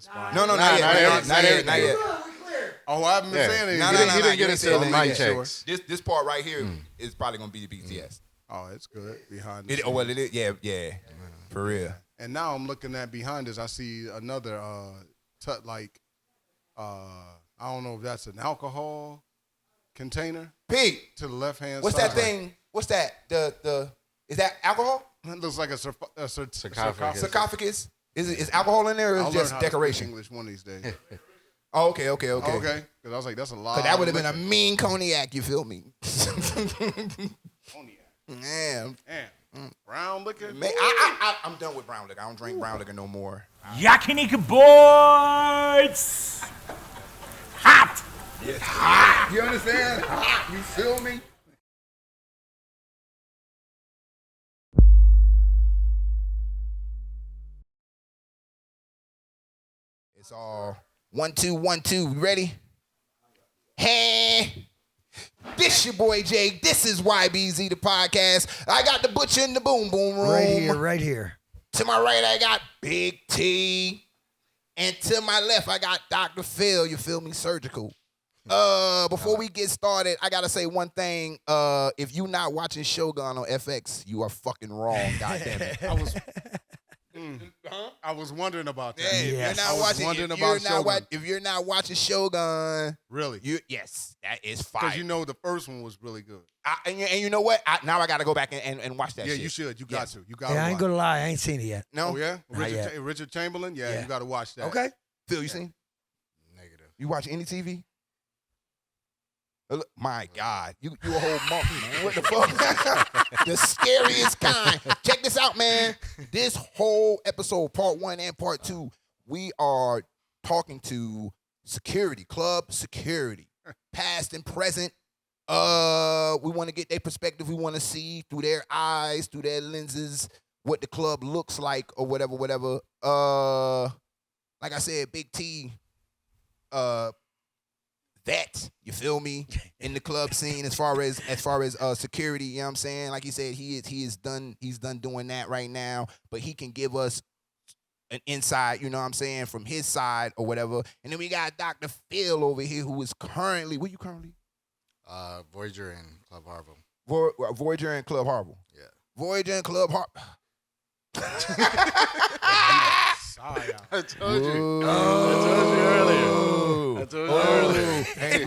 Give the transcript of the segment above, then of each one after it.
spot. No, not yet. Oh, I haven't been saying anything. He didn't get into the mic checks. This part right here is probably gonna be the BTS. Oh, it's good. Behind this. It is. Yeah. For real. And now I'm looking at behind us. I see another, I don't know if that's an alcohol container. Pete, To the left hand what's side. that thing? What's that? Is that alcohol? It looks like a Sarcophagus. Sarcophagus? Is alcohol in there or I'll is it learn just how to speak decoration? English one of these days. Oh, okay. Okay. Because I was like, that's a lot. But that would have been a liquor. mean cognac, you feel me? Cognac. Man, Brown liquor. I'm done with brown liquor. I don't drink brown liquor no more. Yakiniku boys! Hot! It's hot. You understand? Hot. You feel me? It's all 1 2 1 2. You ready? Hey, this your boy Jake. This is YBZ the podcast. I got the butcher in the boom boom room. Right here. To my right, I got Big T. And to my left, I got Dr. Phil. You feel me? Surgical. Before we get started, I gotta say one thing. If you not watching Shogun on FX, you are fucking wrong. God damn it. I was wondering about that. Hey, Yes. if you're not watching Shogun, Really? yes, that is fire. Because you know the first one was really good. And you know what? Now I gotta go back and watch that Yeah, shit. you should. You got to. You got Yeah, to. I ain't gonna lie, I ain't seen it yet. No? Oh, yeah? Not yet. Richard Chamberlain? Yeah, Yeah. you got to watch that. Okay. Phil, you seen? Negative. You watch any TV? My God, you a whole monkey, man. What the fuck? The scariest kind. Check this out, man. This whole episode, part 1 and part 2, we are talking to security, club security, past and present. We want to get their perspective. We want to see through their eyes, through their lenses, what the club looks like or whatever. Like I said, Big T, vet, you feel me, in the club scene as far as security, you know what I'm saying? Like he said, he's done doing that right now, but he can give us an insight, you know what I'm saying, from his side or whatever. And then we got Dr. Phil over here who is currently, where you currently? Voyager and Club Harvel. Voyager and Club Harvel. Yeah. Voyager and Club Harvel. I told you. Earlier. Hey,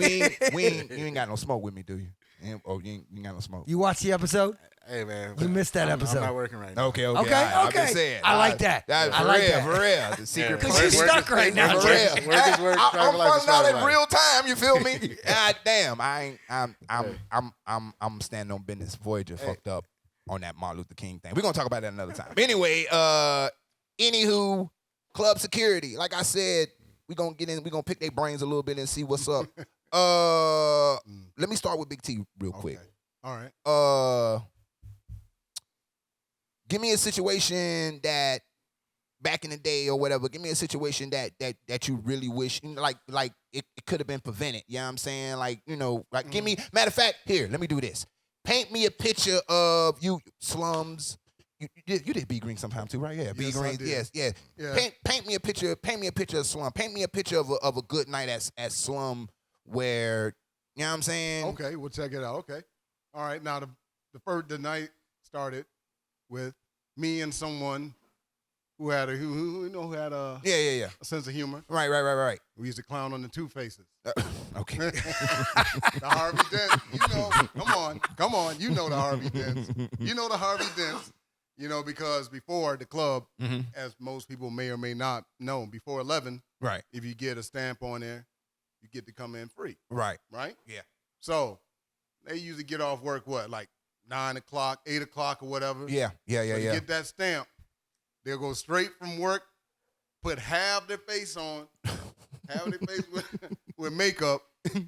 you ain't got no smoke with me, do you? You ain't got no smoke. You watched the episode? Hey, man. You missed that episode. I'm not working right now. Okay. Okay. I'm just saying. I like that. For real. The secret. Because you're stuck right now. For real. Work is work. I'm Private life is finding out private in life. real time. You feel me? God damn. I'm standing on business. Voyager fucked up on that Martin Luther King thing. We're gonna talk about that another time. Anyway, anywho, club security. Like I said, we're gonna pick their brains a little bit and see what's up. Let me start with Big T real quick. All right. Give me a situation that back in the day or whatever. Give me a situation that you really wish, like it could have been prevented. You know what I'm saying? Like, give me. Matter of fact, here, let me do this. Paint me a picture of you slums. You did B Green sometime too, right? Yeah, B Yes, I Green. did. Yes. Yeah. Paint me a picture of slum. Paint me a picture of a good night at slum where, you know what I'm saying? Okay, we'll check it out. Okay. All right. Now the night started with me and someone who had a Yeah. a sense of humor. Right. We used to clown on the Two Faces. Okay. The Harvey Dent. Come on. You know the Harvey Dents. You know the Harvey Dents. Because before the club, as most people may or may not know, before 11, Right. if you get a stamp on there, you get to come in free. Right. Right? Yeah. So they usually get off work, like 9 o'clock, 8 o'clock or whatever. Yeah. So you get that stamp. They'll go straight from work, put half their face on, half their face with makeup,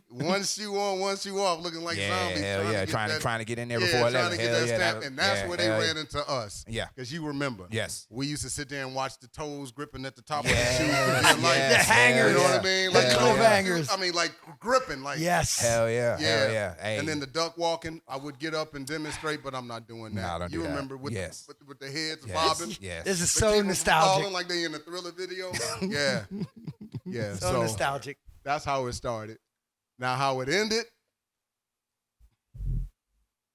one shoe on, one shoe off, looking like zombies. Hell yeah, trying to get in there before 11. Trying to get Hell that yeah, stamp, and that's where they hell ran into us. Yeah. Because you remember. Yes. We used to sit there and watch the toes gripping at the top of Yes, the shoe. yes, The hangers. You know what I mean? Like Hell yeah. hangers. I mean, like gripping. Like Yes. Hell yeah. Hell yeah. Hey. And then the duck walking, I would get up and demonstrate, but I'm not doing that. Nah, don't you do that. remember with, Yes. with the heads Yes. bobbing? Yes. This is The so people nostalgic. falling like they in the Thriller video. Yeah. Yeah. So nostalgic. That's how it started. Now, how it ended,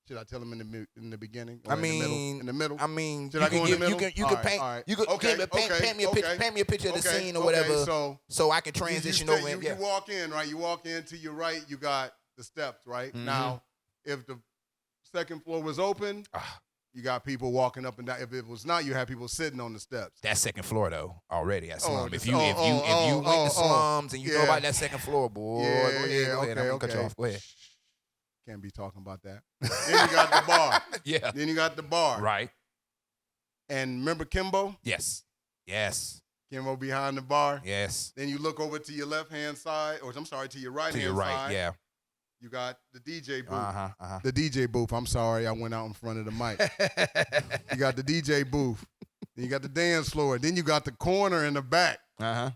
should I tell them in the beginning? Or in the middle? I mean, Should I go in the middle? You All can right, paint. all right. You could Okay, paint me a picture. okay. Paint me a picture of the Okay, scene or okay, whatever, so I can transition over. You walk in, right? You walk in to your right. You got the steps, right? Mhm. Now, if the second floor was open, you got people walking up and down. If it was not, you had people sitting on the steps. That second floor though, already at slum. the- If you went to slums and you know yeah. about that second floor, boy, go ahead. I'm gonna cut you off. Go ahead. Can't be talking about that. Then you got the bar. Yeah. Then you got the bar. Right. And remember Kimbo? Yes. Yes. Kimbo behind the bar. Yes. Then you look over to your left-hand side, or I'm sorry, to your right-hand To your right. side. Yeah. You got the DJ booth. Uh-huh. The DJ booth. I'm sorry, I went out in front of the mic. You got the DJ booth. Then you got the dance floor. Then you got the corner in the back. Uh-huh.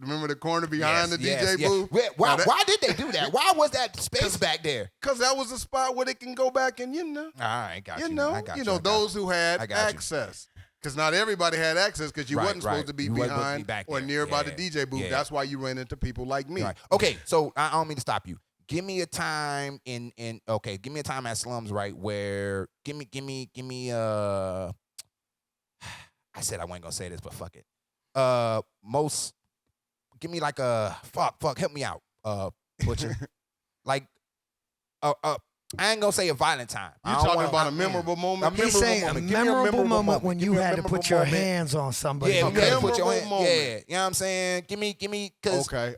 Remember the corner behind the DJ yes. booth? Why did they do that? Why was that space back there? Because that was a spot where they can go back and, All right, got you. you know, I got those who had I got you. access. Because not everybody had access because you Right, wasn't supposed right. to be You wasn't supposed to behind be back or there. nearby Yeah, the DJ booth. yeah. That's why you ran into people like me. Right. Okay, so I don't mean to stop you. Give me a time give me a time at slums, right, where give me I said I wasn't gonna say this, but fuck it. Give me like a help me out, Butcher. Like I ain't gonna say a violent time. You talking about a memorable moment? He's saying a Give me a memorable moment when Give you me a had to memorable put your moment. hands on somebody. Yeah, you Okay. had to put your hand. Memorable Yeah, moment. you know what I'm saying? Give me, because Okay.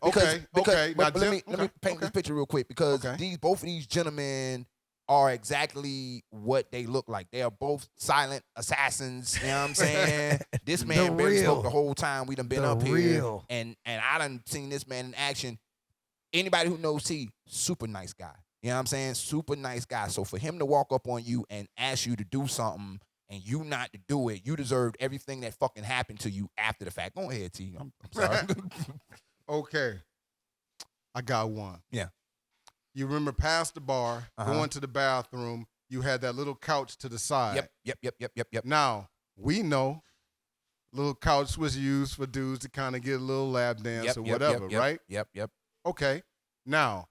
But Now, let me okay, paint this okay. picture real quick because Okay. both of these gentlemen are exactly what they look like. They are both silent assassins. You know what I'm saying? This man barely real. spoke the whole time we done been The up here, real. and I done seen this man in action. Anybody who knows T, super nice guy. You know what I'm saying? Super nice guy. So for him to walk up on you and ask you to do something and you not to do it, you deserved everything that fucking happened to you after the fact. Go ahead, T. I'm sorry. Okay. I got one. Yeah. You remember past the bar, Uh-huh. going to the bathroom, you had that little couch to the side. Yep. Now, we know little couch was used for dudes to kind of get a little lap dance or whatever, right? Yep. Okay. Now,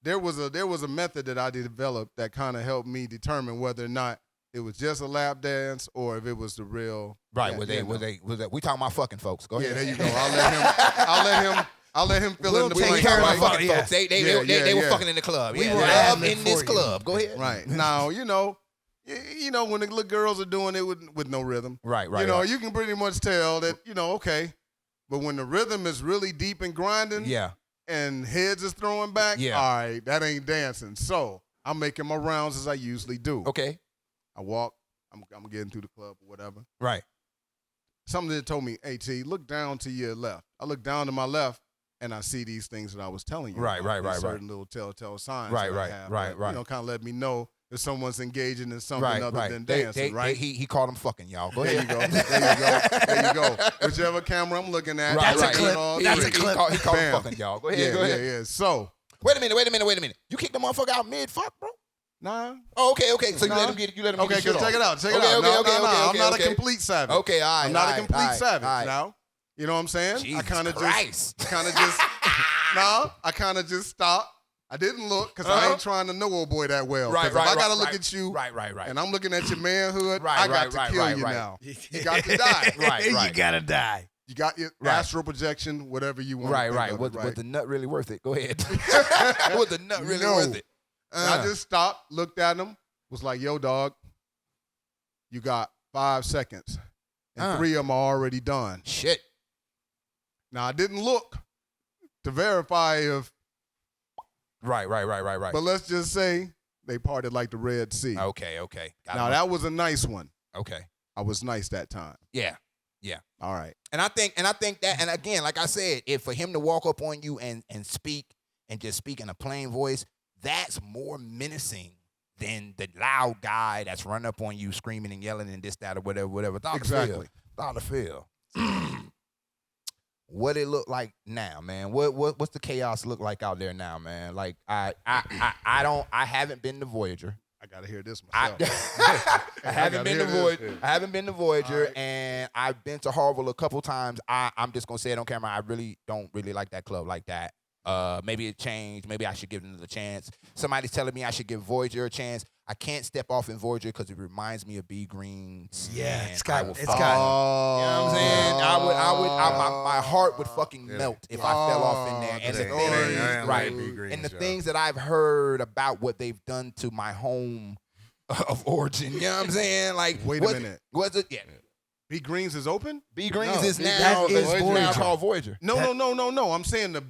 there was a method that I developed that kind of helped me determine whether or not it was just a lap dance or if it was the real. Right. yeah, Was you they? know. We talking about fucking folks. Go Yeah, ahead. there you go. I'll let him fill We'll in the take blanks. care of the right? fuck- Fucking yeah. folks. They Yeah, were yeah. fucking in the club. We Yeah, were love admin in this for you. club. Go ahead. Right. Now, when the little girls are doing it with no rhythm. Right. You can pretty much tell that, okay. But when the rhythm is really deep and grinding Yeah. and heads is throwing back, Yeah. all right, that ain't dancing. So I'm making my rounds as I usually do. Okay. I walk, I'm getting through the club or whatever. Right. Something that told me, hey, T, look down to your left. I look down to my left, and I see these things that I was telling you. Right, about, right, these right, certain little telltale signs. Right, that I right, have right, that, right. kind of let me know if someone's engaging in something Right. other Right. than They- dancing, they- right? He called them fucking y'all. Go There ahead. you go. There you go. Whichever camera I'm looking at, Right. That's a right. clip. all That's three. a clip. He called them Bam. fucking y'all. Go ahead. Go ahead. Yeah. So, Wait a minute. You kicked the motherfucker out mid fuck, bro. nah. Oh, okay. So you Nah. let him get Okay, the shit because off. check it out. Okay, No, okay. I'm not a complete savage. Okay, all right. I'm not all a right, complete all right, savage all right. now. You know what I'm saying? Jesus I kind of Christ. just stopped. I didn't look because I ain't trying to know old boy that well. Right, 'Cause right. if I gotta right, look right, at you, Right. and I'm looking at your manhood, Right, I got right, to right, kill right, you right. now. You got to die. Right. You gotta die. You got your Right. astral projection, whatever you want. Right. Was the nut really worth it? Go ahead. Was the nut really No. worth it? And I just stopped, looked at him, was like, yo, dog, you got 5 seconds. And 3 of them are already done. Shit. Now, I didn't look to verify if, Right. but let's just say they parted like the Red Sea. Okay. Got Now, him. that was a nice one. Okay. I was nice that time. Yeah. All right. And I think that, and again, like I said, if for him to walk up on you and speak and just speak in a plain voice, that's more menacing than the loud guy that's running up on you screaming and yelling and this, that, or whatever. Exactly. Dr. Phil. What it look like now, man? What's the chaos look like out there now, man? Like I haven't been to Voyager. I gotta hear this I myself. haven't been to hear Voyager. this. I haven't been to Voyager, Right. and I've been to Harvel a couple times. I'm just gonna say it on camera. I really don't like that club like that. Maybe it changed. Maybe I should give it another chance. Somebody's telling me I should give Voyager a chance. I can't step off in Voyager because it reminds me of B Greens. Yeah, and it's got- I will it's fall. got- You know what I'm saying? My heart would fucking melt if I fell off in there. And the It things, ain't right? like B Greens, And the yo. things that I've heard about what they've done to my home of origin. You know what I'm saying? Like, Wait a minute. Was it? Yeah. B Greens is open? B Greens No, is B- now that is now Voyager. called Voyager. No. I'm saying the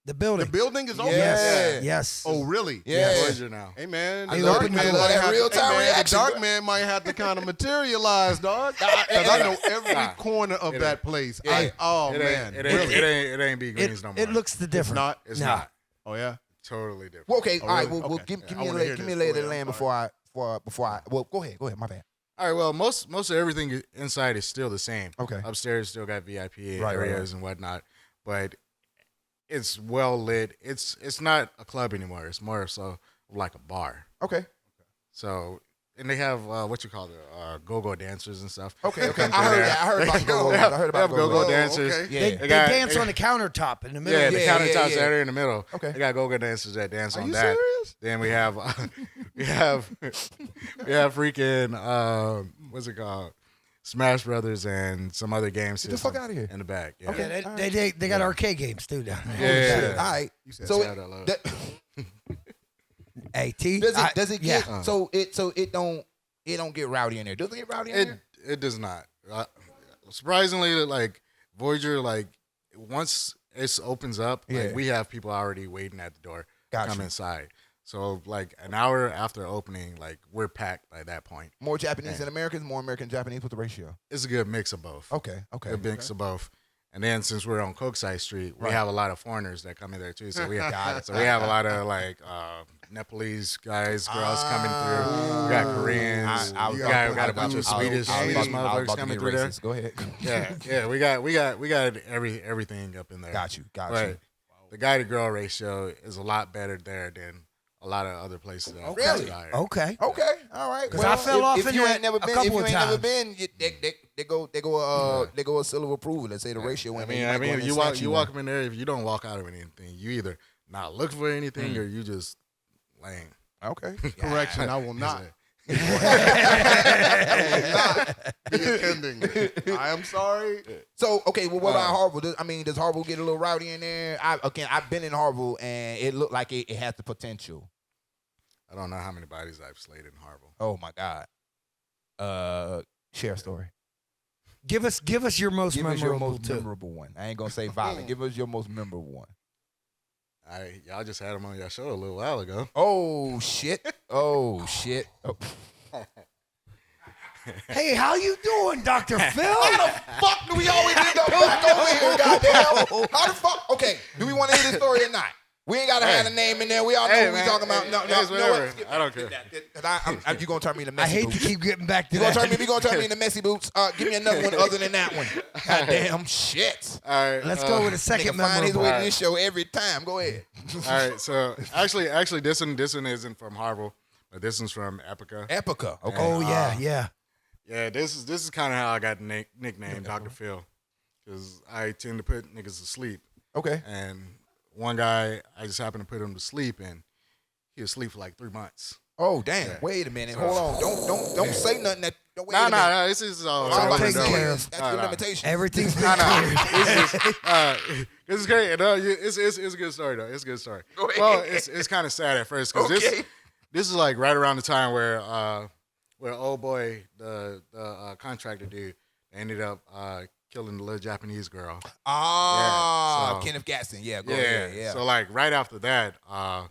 The building. building is open. Yeah. Yes. Oh, really? Yeah. Voyager now. Hey man, I the love dark it. man I love might that have to- real-time hey, man, reaction, The dark bro. man might have to kind of materialize, dog. Because I know every Nah. corner of It that ain't. place. Yeah. Oh It man, ain't, really? it ain't B Greens no more. It looks the different. not? It's No. not. Oh yeah. Totally different. Well, okay, Oh, all right. really? Well, Okay. give I me wanna a hear give me a this. lay of Go the ahead. land I'm before I. Well, go ahead. My bad. All right. Well, most of everything inside is still the same. Okay. Upstairs still got VIP Right, areas and whatnot, but it's well lit. It's not a club anymore. It's more so like a bar. Okay. So, and they have what you call the go-go dancers and stuff. Okay. Come I through heard there. that. I heard about the They go-go. have- I heard they about have the go-go go-go. dancers. okay. Yeah. They got- dance they- on the countertop in the middle. Yeah, the Yeah, countertops yeah. are there in the middle. Okay. They got go-go dancers that dance Are on you that. serious? Then we have we have freaking what's it called? Smash Brothers and some other games. Get the fuck outta here. In the back. Yeah. Okay. Yeah, they got arcade games too down there. Yeah. Shit. All right. You said So shout out loud. Hey, T. does it get yeah. so it don't get rowdy in there? Does it get rowdy in there? It does not. Surprisingly, like Voyager, like once it opens up, Yeah. like we have people already waiting at the door to Gotcha. come inside. So like an hour after opening, like we're packed by that point. More Japanese Yeah. than Americans, more American Japanese. What's the ratio? It's a good mix of both. Okay. Okay. Good mix of both. And then since we're on Kokusai Street, we Right. have a lot of foreigners that come in there too. So we have, Got it. so we have a lot of like Nepalese guys, girls coming through. We got Koreans. We got a bunch of Swedish motherfuckers coming through there. Go ahead. Yeah. We got everything up in there. Got you. But the guy to girl ratio is a lot better there than a lot of other places. That I've Really? tried. Okay. Okay, all right. 'Cause I fell off if in you that ain't never a been, if couple you of ain't never times. been, they go a seal of approval and say the ratio. I ain't mean, there. might go in you and walk snatch you one. walk up in there. If you don't walk out of anything, you either not look for anything or you just lame. Okay. Correction, I will not. That's Be attending. I am sorry. So okay, well, what about Harvel? Does Harvel get a little rowdy in there? I've been in Harvel and it looked like it has the potential. I don't know how many bodies I've slayed in Harvel. Oh my God. Share a story. Give us your most Give us your memorable most too. memorable one. I ain't gonna say violent. Give us your most memorable one. Y'all just had him on your show a little while ago. Oh shit. Oh shit. Oh. Hey, how you doing, Dr. Phil? How the fuck do we always end up back over here, goddamn? How the fuck? Okay, do we want to hear this story or not? We ain't gotta have a name in there. We all know Hey, what we man. talking about. Hey, No, it's you know what? whatever. I don't care. You gonna turn me into I messy hate boots? to keep getting back to You gonna that. turn me into messy boots? Give me another one other than that one. Goddamn shit. All right. Let's go with the Nigga second find his memorable. way to this show every time. Go ahead. All right. So actually, this one isn't from Harvel, but this one's from Epica. Epica. Okay. Oh yeah. Yeah, this is kind of how I got the nickname Dr. Phil, because I tend to put niggas to sleep. Okay. And one guy, I just happened to put him to sleep, and he was asleep for like 3 months. Oh damn. Yeah. Wait a minute. Hold on. Don't say nothing that. Wait a minute. No, this is all. I'm about to taken say care is, of. that's your limitation. Everything's been No, cleared. this is great. No, it's a good story though. It's a good story. Go ahead. Well, it's kind of sad at first because Okay. this is like right around the time where old boy the contractor dude ended up killing the little Japanese girl. Ah, Yeah, so- Kenneth Gatson. Yeah, go Yeah. ahead. Yeah. So like right after that, I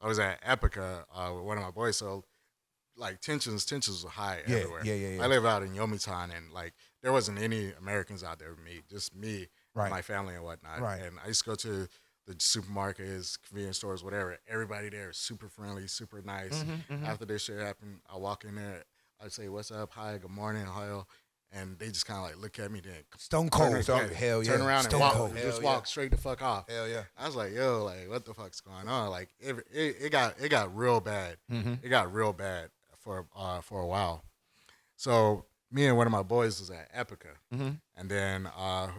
was at Epica with one of my boys. So like tensions were high Yeah, everywhere. yeah. I live out in Yomitan, and like there wasn't any Americans out there with me, just me, Right. and my family and whatnot. Right. And I used to go to the supermarkets, convenience stores, whatever. Everybody there is super friendly, super nice. After this shit happened, I walk in there. I say, "What's up? Hi, good morning, Ohio." And they just kind of like look at me, then Stone cold. Hell yeah. turn around Stone and cold. just walk straight the fuck off. Hell yeah. I was like, yo, like, what the fuck's going on? Like, it got real bad. It got real bad for a while. So me and one of my boys was at Epica, and then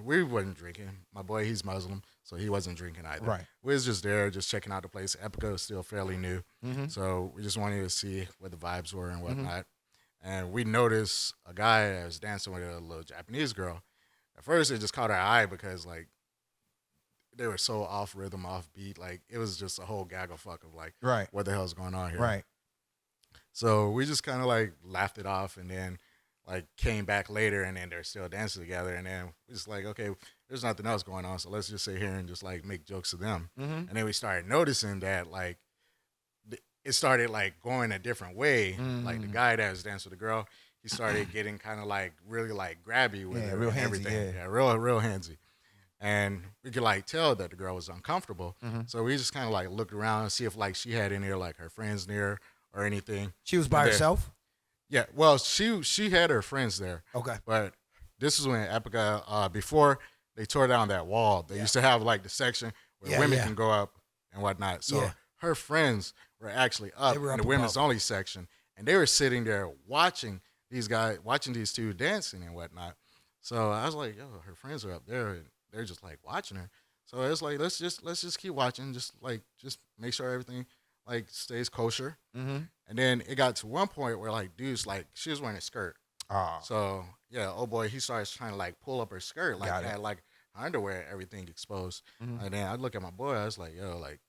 we wasn't drinking. My boy, he's Muslim, so he wasn't drinking either. Right. We was just there, just checking out the place. Epica was still fairly new, so we just wanted to see what the vibes were and whatnot. And we noticed a guy that was dancing with a little Japanese girl. At first, it just caught our eye because, like, they were so off rhythm, off beat. Like, it was just a whole gag of fuck of, like, what the hell's going on here? Right. So we just kind of, like, laughed it off and then, like, came back later and then they're still dancing together. And then we just like, okay, there's nothing else going on, so let's just sit here and just, like, make jokes to them. And then we started noticing that, like, it started, like, going a different way. Like, the guy that was dancing with the girl, he started getting kind of, like, really, like, grabby with her real and handsy, everything. yeah. Real handsy. And we could, like, tell that the girl was uncomfortable. So we just kind of, like, looked around and see if, like, she had any, like, her friends near or anything. She was by And then- herself? Yeah, well, she had her friends there. Okay. But this is when Epica, before they tore down that wall, they used to have, like, the section where women can go up and whatnot. So her friends were actually up They were in up the women's above. only section, and they were sitting there watching these two dancing and whatnot. So I was like, yo, her friends are up there, and they're just, like, watching her. So it's like, let's just keep watching, just make sure everything, like, stays kosher. And then it got to one point where, like, dudes, like, she was wearing a skirt. So yeah, oh boy, he starts trying to, like, pull up her skirt, like, had, like, her underwear, everything exposed. And then I look at my boy, I was like, yo, like,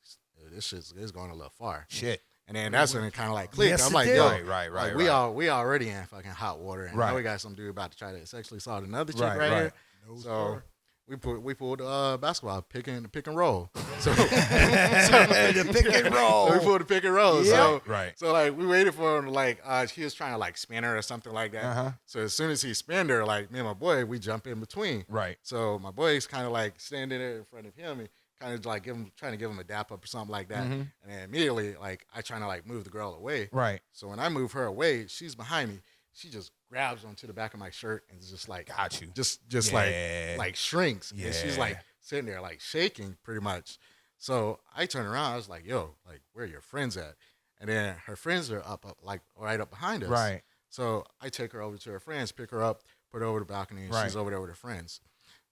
this shit's going a little far. Shit. And then that's when it kind of, like, clicked. Yes, I'm it like, did. yo, Right. like, we already in fucking hot water, and now we got some dude about to try to sexually assault another chick right here. So we pulled basketball pick and roll. So The pick and roll. so we pulled the pick and roll. Yeah. So Right. So, like, we waited for him to, like, he was trying to, like, spin her or something like that. So as soon as he spinned her, like, me and my boy, we jump in between. Right. So my boy's kind of, like, standing there in front of him and kind of, like, trying to give him a dap up or something like that. And then immediately, like, I trying to, like, move the girl away. Right. So when I move her away, she's behind me. She just grabs onto the back of my shirt and just, like, Got you. just Yeah. like shrinks. And she's, like, sitting there, like, shaking pretty much. So I turn around. I was like, yo, like, where are your friends at? And then her friends are up like, right up behind us. Right. So I take her over to her friends, pick her up, put her over the balcony, and she's over there with her friends.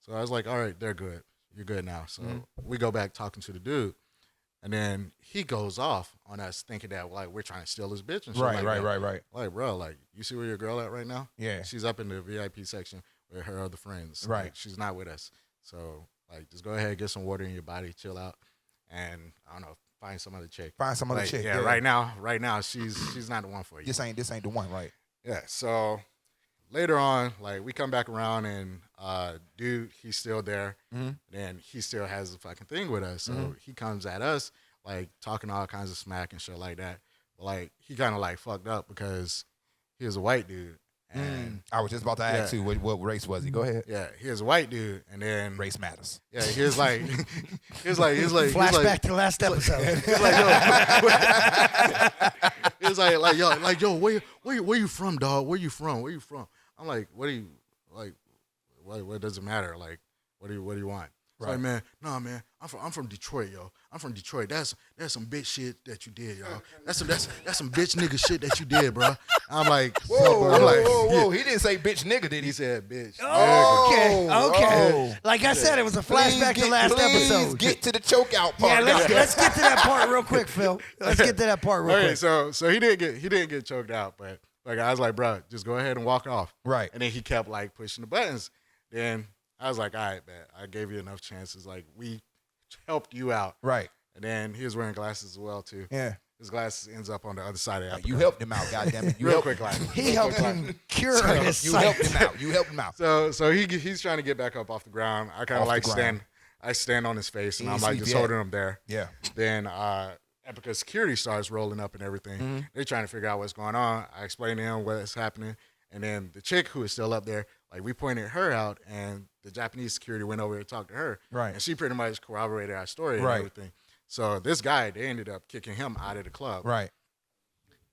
So I was like, all right, they're good. You're good now. So we go back talking to the dude. And then he goes off on us thinking that, like, we're trying to steal his bitch and shit like that. Right. Like, bro, like, you see where your girl at right now? Yeah. She's up in the VIP section with her other friends. Right. Like, she's not with us. So, like, just go ahead, get some water in your body, chill out, and, I don't know, find some other chick. Find some other Like, chick. Yeah, right now, she's not the one for you. This ain't the one, right? Yeah, so later on, like, we come back around and dude, he's still there, and he still has the fucking thing with us. So he comes at us, like, talking all kinds of smack and shit like that. But, like, he kind of, like, fucked up because he was a white dude. And I was just about to ask you what race was he? Go ahead. yeah, he was a white dude, and then Race matters. yeah, he was like, Flashback to the last episode. He was like, yo, where you from, dog? Where you from? I'm like, what do you like? What does it matter? Like, what do you want? It's like, man, nah, man, I'm from Detroit, yo. I'm from Detroit. That's some bitch shit that you did, yo. That's some bitch nigga shit that you did, bro. I'm like, Whoa. He didn't say bitch nigga, did He he? said bitch. Okay. Oh. Like I said, it was a flashback to last please episode. Get to the choke out part. Yeah, let's get to that part real quick, Phil. Let's get to that part real Okay, quick. so he didn't get choked out, but, like, I was like, bro, just go ahead and walk off. Right. And then he kept, like, pushing the buttons. Then I was like, all right, man, I gave you enough chances. Like, we helped you out. Right. And then he was wearing glasses as well, too. Yeah. His glasses ends up on the other side of the You helped him out, goddammit. You Real helped quick glasses. He helped him cure his You sight. helped him out. You helped him out. So he's trying to get back up off the ground. I kind Off of, like, the ground. stand on his face, and He I'm, ain't like, sleep just yet. holding him there. Yeah. Then Epica security starts rolling up and everything. They're trying to figure out what's going on. I explain to him what's happening. And then the chick who is still up there like we pointed her out, and the Japanese security went over and talked to her, Right. and she pretty much corroborated our story and Right. everything. So this guy, they ended up kicking him out of the club. Right.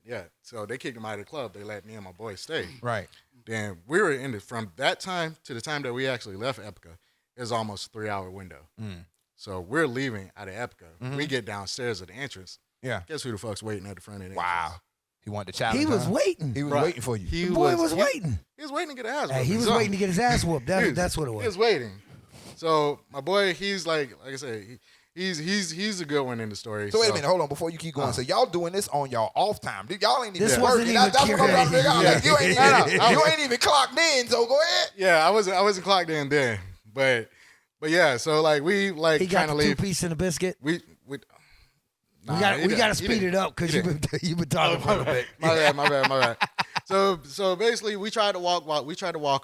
Yeah. So they kicked him out of the club. They let me and my boy stay. Right. Then we were in it from that time to the time that we actually left Epica. It was almost a 3-hour window. So we're leaving out of Epica. We get downstairs at the entrance. Yeah. Guess who the fuck's waiting at the front of the Wow. entrance? He wanted to challenge. He was huh? waiting. He was Right. waiting for you. He The boy was he- waiting. He was waiting to get his ass Hey, whooped. he was So- waiting to get his ass whooped. He was- That's what it He was. was waiting. So my boy, he's like I said, he's a good one in the story. So wait a minute, hold on. Before you keep going, so y'all doing this on y'all off time? Y'all ain't even This working. wasn't even That's what I'm trying to figure out. curated. Like, you ain't even, No. you ain't even clocked in. So go ahead. Yeah, I wasn't clocked in then, but yeah. So like we like He got kind the of leave. 2-piece and a biscuit. We We got to speed it up because he you've been talking for a little bit. My bad. So basically, we tried to walk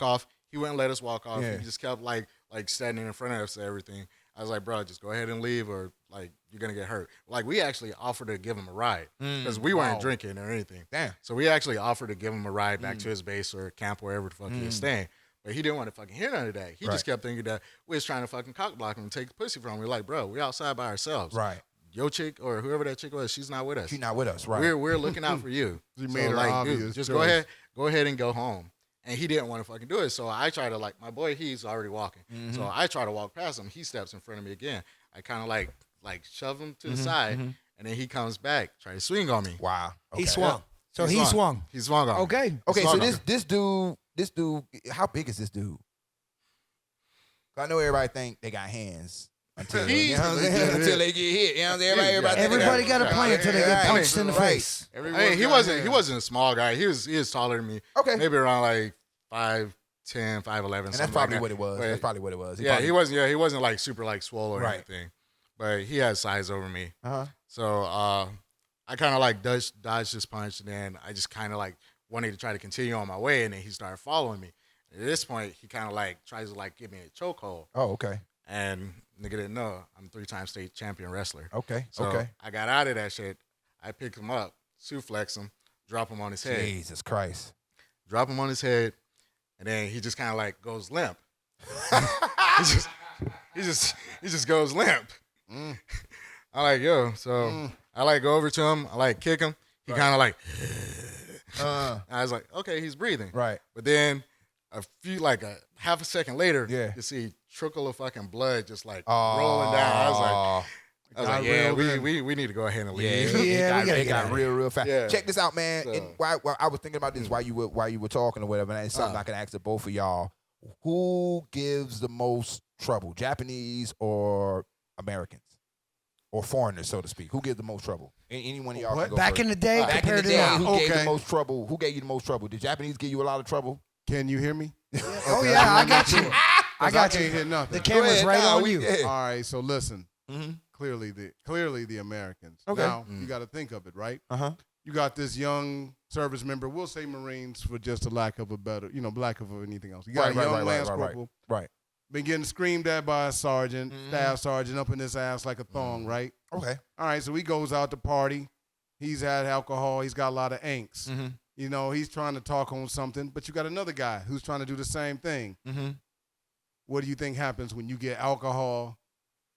off. He wouldn't let us walk off. Yeah. He just kept like standing in front of us and everything. I was like, bro, just go ahead and leave, or like you're gonna get hurt. Like we actually offered to give him a ride because we weren't drinking or anything. Damn. So we actually offered to give him a ride back to his base or camp, wherever the fuck he was staying. But he didn't want to fucking hear none of that. He just kept thinking that we was trying to fucking cock block him and take the pussy from him. We're like, bro, we're outside by ourselves. Right. Your chick or whoever that chick was, she's not with us. She's not with us. Right. We're looking out for you. She made her obvious just choice. go ahead and go home. And he didn't want to fucking do it. So I try to my boy, he's already walking. So I try to walk past him. He steps in front of me again. I kind of like shove him to the side, and then he comes back, try to swing on me. Wow. He Okay. swung. So he swung. He swung on me. Okay. Okay. Swung So on me. this dude, how big is this dude? I know everybody think they got hands until, you know what I'm saying? Until they get hit. You know what I'm saying? Everybody think they Everybody got to play until they get punched in the Right. face. I mean, he wasn't a small guy. He was taller than me. Okay. Maybe around like 5'10", 5'11", And that's probably what it was. But- That's probably what it was. He wasn't like super like swole or Right. anything, but he had size over me. Uh-huh. So I kind of like dodged his punch, and then I just kind of like wanted to try to continue on my way, and then he started following me. At this point, he kind of like tries to like give me a chokehold, Oh, okay. and nigga didn't know I'm a 3-time state champion wrestler. Okay. So Okay. I got out of that shit. I pick him up, suplex him, drop him on his head, Jesus Christ. drop him on his head, and then he just kind of like goes limp. he just goes limp. I like, yo, so I like go over to him, I like kick him. He kind of like, I was like, okay, he's breathing. Right. But then a half a second later, Yeah. you see trickle of fucking blood just like rolling down. I was like, yeah, we need to go ahead and leave. Yeah, we gotta it get got out of real fast. Yeah. Check this out, man. So- And while I was thinking about this while you were talking or whatever, and it's something I can ask to both of y'all. Who gives the most trouble, Japanese or Americans, or foreigners, so to speak? Who gives the most trouble? Any one of y'all can go Back first. in the day Back in the compared to day, now. who gave Okay. the most trouble? Who gave you the most trouble? Did Japanese give you a lot of trouble? Can you hear me? Oh yeah, I got you. I got can't you. hear nothing. The camera's ahead, right nah, on we- you. yeah. All right, so listen. Mhm. Clearly the Americans. Okay. Now you got to think of it, right? Uh-huh. You got this young service member. We'll say Marines for just a lack of a better, lack of anything else. You got a young Lance Corporal. Right. Been getting screamed at by a sergeant, staff sergeant, up in his ass like a thong, right? Okay. All right, so he goes out to party. He's had alcohol. He's got a lot of angst. Mm-hmm. He's trying to talk on something, but you got another guy who's trying to do the same thing. Mm-hmm. What do you think happens when you get alcohol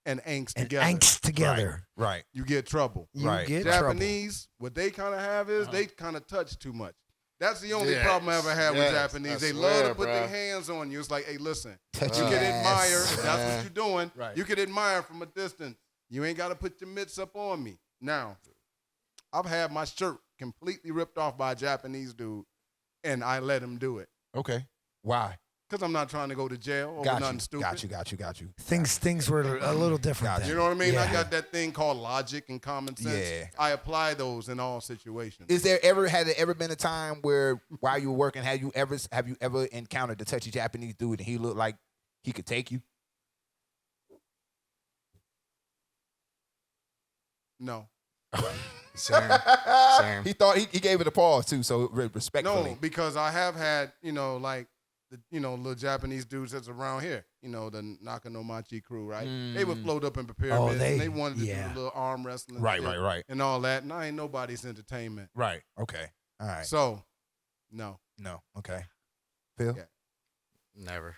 and angst And together? angst together. Right. You get trouble. You Right. get trouble. Japanese, what they kind of have is they kind of touch too much. That's the only Yes. problem I ever had with Yes. Japanese. I They swear, love to put bro. their hands on you. It's like, hey, listen, Touch you your can ass. admire. If that's what you're doing. Right. You can admire from a distance. You ain't got to put your mitts up on me. Now, I've had my shirt completely ripped off by a Japanese dude, and I let him do it. Okay. Why? Because I'm not trying to go to jail over Got nothing you. stupid. Got you. Things were a little different. Gotcha. then. You know what I mean? I Yeah. got that thing called logic and common sense. Yeah. I apply those in all situations. Has there ever been a time where while you were working, have you ever encountered a touchy Japanese dude and he looked like he could take you? No. Same. He thought he gave it a pause too, so respectfully. No, because I have had, like the, little Japanese dudes that's around here, the Nakanomachi crew, right? They would float up in the pyramids and they wanted to do a little arm wrestling shit and all that. And I ain't nobody's entertainment. Right. Okay. All right. So, no. No. Okay. Phil? Yeah. Never.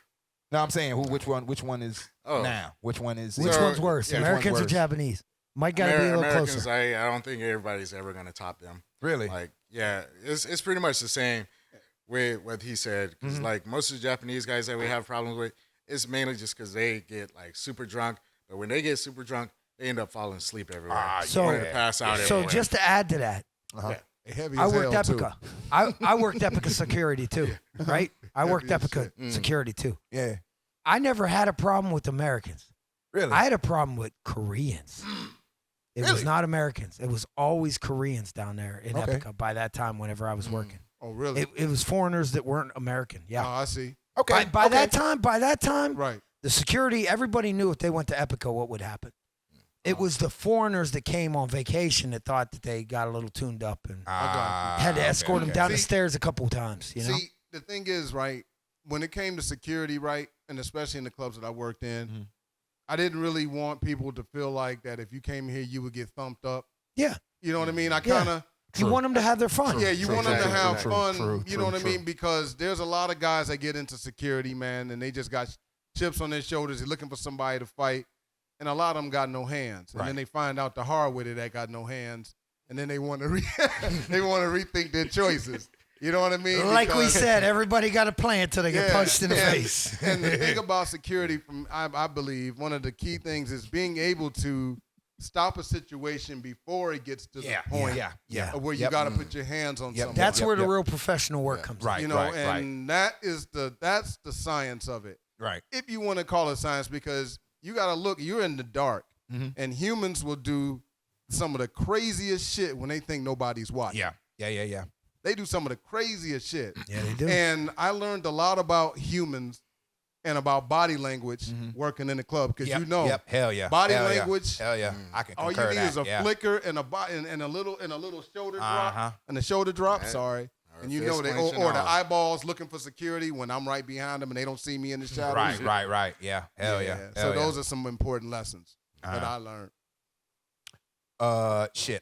No, I'm saying which one is now? Which one is Which one's worse, yeah, Americans which or one's worse? Japanese? Might gotta be a little Americans, closer. I don't think everybody's ever gonna top them. Really? Like, yeah, it's pretty much the same with what he said. Because like most of the Japanese guys that we have problems with, it's mainly just because they get like super drunk. But when they get super drunk, they end up falling asleep everywhere. So- Wanting to pass out So everywhere. just to add to that, Heavy I as worked hell, too. Epica. I worked Epica security too, right? I worked Epica security too. Yeah. I never had a problem with Americans. Really? I had a problem with Koreans. It was not Americans. It was always Koreans down there in Okay. Epica by that time whenever I was working. Oh, really? It was foreigners that weren't American. Oh, Yeah. I see. Okay. By that time, Right. the security, everybody knew if they went to Epica what would happen. It was the foreigners that came on vacation that thought that they got a little tuned up and had to escort them down the See- stairs a couple of times, you know? See, the thing is, right, when it came to security, right, and especially in the clubs that I worked in, I didn't really want people to feel like that if you came here, you would get thumped up. Yeah. You know what I mean? I Yeah. kind of, You want them to have their fun. yeah, you want them to Exactly. have True, fun. You know what I mean? Because there's a lot of guys that get into security, man, and they just got chips on their shoulders. They're looking for somebody to fight, and a lot of them got no hands. And then they find out the hard way that got no hands, and then they want to they want to rethink their choices. You know what I mean? Like we Because- said, everybody got a plan until they get punched in the and- face. And the thing about security, I believe, one of the key things is being able to stop a situation before it gets to the point of where you got to put your hands on something. That's where the real professional work comes in. Right. You know, and that's the science of it. Right. If you want to call it science, because you got to look, you're in the dark, and humans will do some of the craziest shit when they think nobody's watching. Yeah. They do some of the craziest shit. Yeah, they do. And I learned a lot about humans and about body language working in the club because you know, Hell yeah. body Hell yeah. language. Hell yeah. I can All you concur need that. is a yeah. flicker and a little shoulder drop and a shoulder drop. Sorry, and you know fist they clenching or the on. eyeballs looking for security when I'm right behind them and they don't see me in the shadows. Right. Yeah. Hell yeah. So those are some important lessons that I learned. Shit.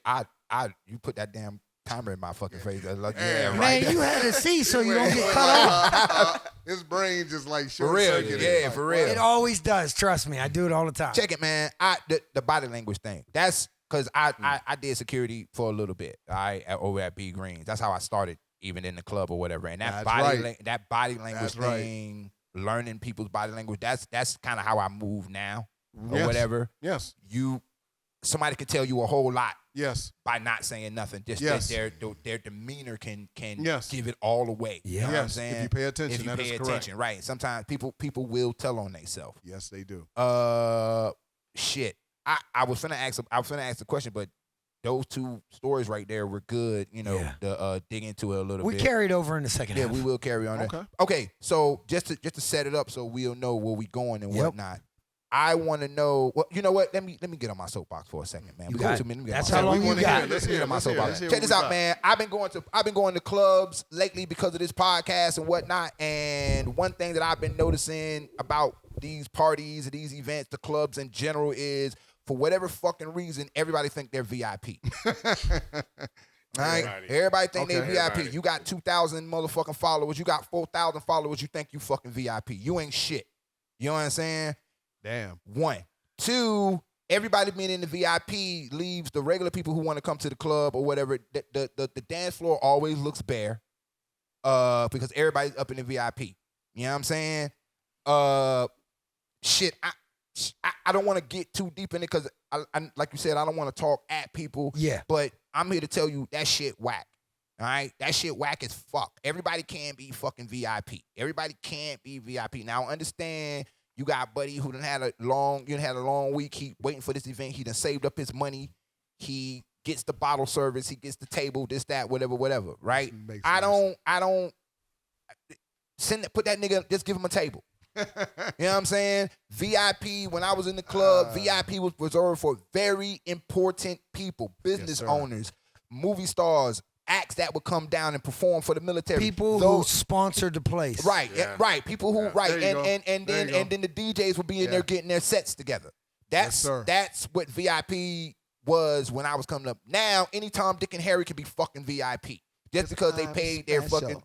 You put that damn timer in my fucking face. Like, Man, right. Man, you had to see so you don't get cut off. His brain just like For real. short-circuited. Yeah, Like, for real. It always does. Trust me. I do it all the time. Check it, man. The body language thing. That's because I did security for a little bit. Over at B Greens. That's how I started, even in the club or whatever. And that That's right. that body language That's right. thing, learning people's body language. That's kind of how I move now or Yes. whatever. Yes. Somebody can tell you a whole lot Yes. by not saying nothing. Just Yes. that their demeanor can Yes. give it all away. You know what I'm Yes. saying? If you pay attention, If you that pay is correct. attention, right? Sometimes people will tell on themselves. Yes, they do. Shit. I was finna ask the question, but those two stories right there were good. You know, Yeah. to dig into it a little We bit. carried over in the second Yeah, half. we will carry on. Okay. Okay. So just to set it up, so we'll know where we going and Yep. whatnot. I want to know. Well, you know what? Let me get on my soapbox for a second, man. You We got got it. 2 minutes. That's Let me how long get you on my got. soapbox. Let's hear it. Let me get on my Let's hear it. soapbox. Let's hear Check what this we out, got. man. I've been going to clubs lately because of this podcast and whatnot. And one thing that I've been noticing about these parties and these events, the clubs in general, is for whatever fucking reason, everybody think they're VIP. All right, everybody think they Okay. VIP. Everybody. You got 2,000 motherfucking followers. You got 4,000 followers. You think you fucking VIP. You ain't shit. You know what I'm saying? Damn. 1. 2, everybody being in the VIP leaves the regular people who want to come to the club or whatever. The dance floor always looks bare because everybody's up in the VIP. You know what I'm saying? Shit, I don't want to get too deep in it because, I like you said, I don't want to talk at people. Yeah. But I'm here to tell you that shit whack. All right? That shit whack as fuck. Everybody can't be fucking VIP. Everybody can't be VIP. Now, I understand you got buddy who done had a long week. He waiting for this event. He done saved up his money. He gets the bottle service. He gets the table, this, that, whatever, right? Makes I sense. don't put that nigga, just give him a table. You know what I'm saying? VIP, when I was in the club, VIP was reserved for very important people, business sir. owners, movie stars, acts that would come down and perform for the military. People who Those- sponsored the place. Right, Yeah. right. People who right, There you go. and There you go. then the DJs would be in there getting their sets together. Yes, sir. That's what VIP was when I was coming up. Now, anytime Dick and Harry can be fucking VIP just because they paid their fucking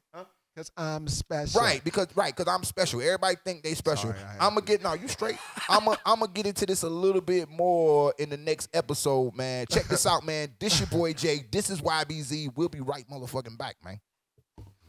Because I'm special. Right, because I'm special. Everybody think they special. Sorry, I'm gonna get you straight. I'm gonna get into this a little bit more in the next episode, man. Check this out, man. This your boy Jay. This is YBZ. We'll be right motherfucking back, man.